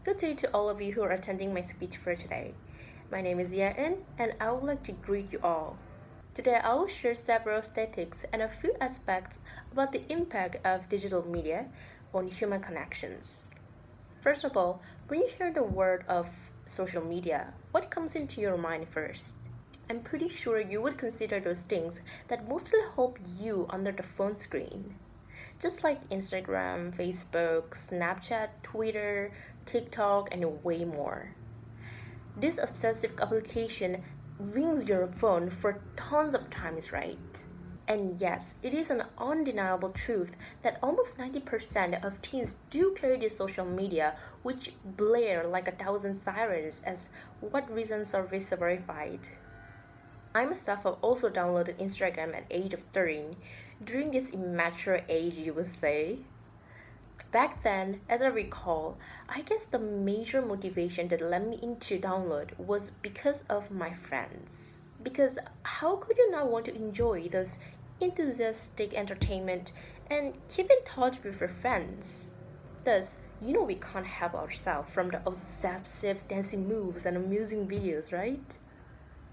Good day to all of you who are attending my speech for today. My name is Yeeun, and I would like to greet you all. Today, I will share several statistics and a few aspects about the impact of digital media on human connections. First of all, when you hear the word of social media, what comes into your mind first? I'm pretty sure you would consider those things that mostly help you under the phone screen. Just like Instagram, Facebook, Snapchat, Twitter, TikTok, and way more. This obsessive application rings your phone for tons of times, right? And yes, it is an undeniable truth that almost 90% of teens do carry this social media, which blare like 1,000 sirens as what recent surveys verified. I myself have also downloaded Instagram at age of 13, during this immature age you would say. Back then, as I recall, I guess the major motivation that led me into download was because of my friends. Because how could you not want to enjoy this enthusiastic entertainment and keep in touch with your friends? Thus, we can't help ourselves from the obsessive dancing moves and amusing videos, right?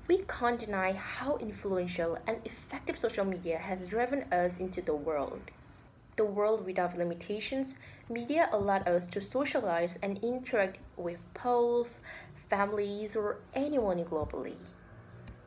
We can't deny how influential and effective social media has driven us into the world. The world without limitations, media allowed us to socialize and interact with pals, families, or anyone globally.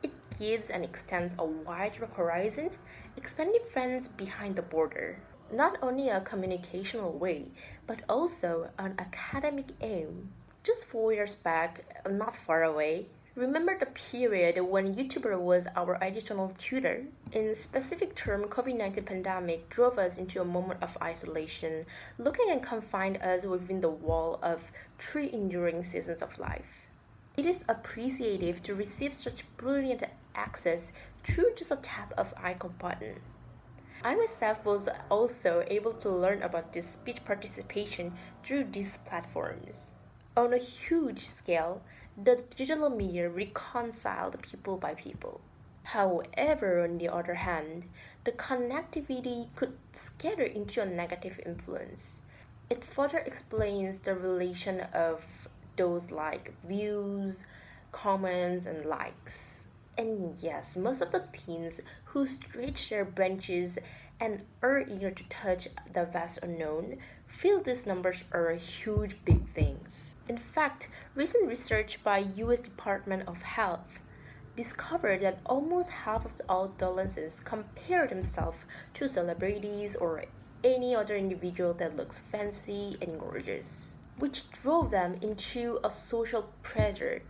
It gives and extends a wider horizon, expanding friends behind the border. Not only a communicational way, but also an academic aim. Just 4 years back, not far away, remember the period when YouTuber was our additional tutor? In specific term, COVID-19 pandemic drove us into a moment of isolation, looking and confined us within the wall of 3 enduring seasons of life. It is appreciative to receive such brilliant access through just a tap of icon button. I myself was also able to learn about this speech participation through these platforms. On a huge scale, the digital media reconciled people by people. However, on the other hand, the connectivity could scatter into a negative influence. It further explains the relation of those like views, comments, and likes. And yes, most of the teens who stretch their branches and are eager to touch the vast unknown feel these numbers are huge big things. In fact, recent research by US Department of Health discovered that almost half of the adolescents compare themselves to celebrities or any other individual that looks fancy and gorgeous, which drove them into a social pressure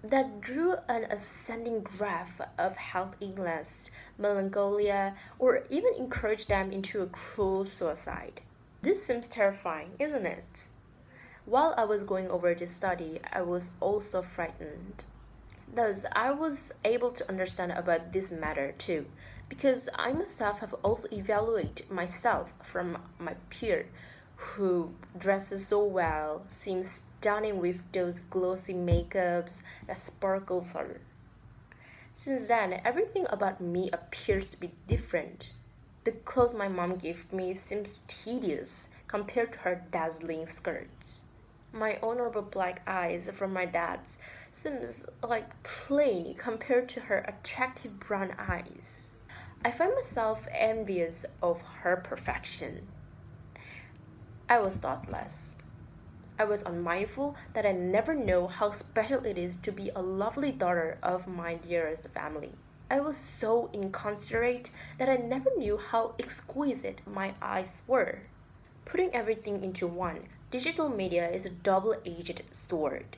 that drew an ascending graph of health illness, melancholia, or even encouraged them into a cruel suicide. This seems terrifying, isn't it? While I was going over this study, I was also frightened. Thus, I was able to understand about this matter too, because I myself have also evaluated myself from my peer who dresses so well, seems stunning with those glossy makeups that sparkle her. Since then, everything about me appears to be different. The clothes my mom gave me seems tedious compared to her dazzling skirts. My honorable black eyes from my dad seems like plain compared to her attractive brown eyes. I find myself envious of her perfection. I was thoughtless. I was unmindful that I never know how special it is to be a lovely daughter of my dearest family. I was so inconsiderate that I never knew how exquisite my eyes were. Putting everything into one, digital media is a double-edged sword.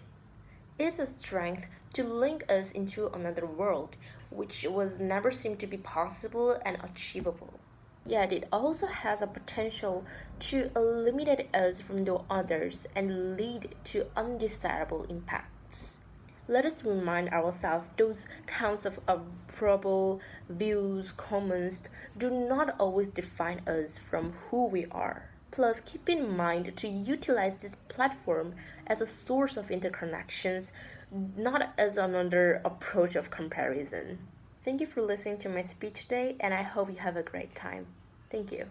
It is a strength to link us into another world, which was never seemed to be possible and achievable. Yet it also has a potential to eliminate us from the others and lead to undesirable impacts. Let us remind ourselves those counts of approval, views, comments do not always define us from who we are. Plus, keep in mind to utilize this platform as a source of interconnections, not as another approach of comparison. Thank you for listening to my speech today, and I hope you have a great time. Thank you.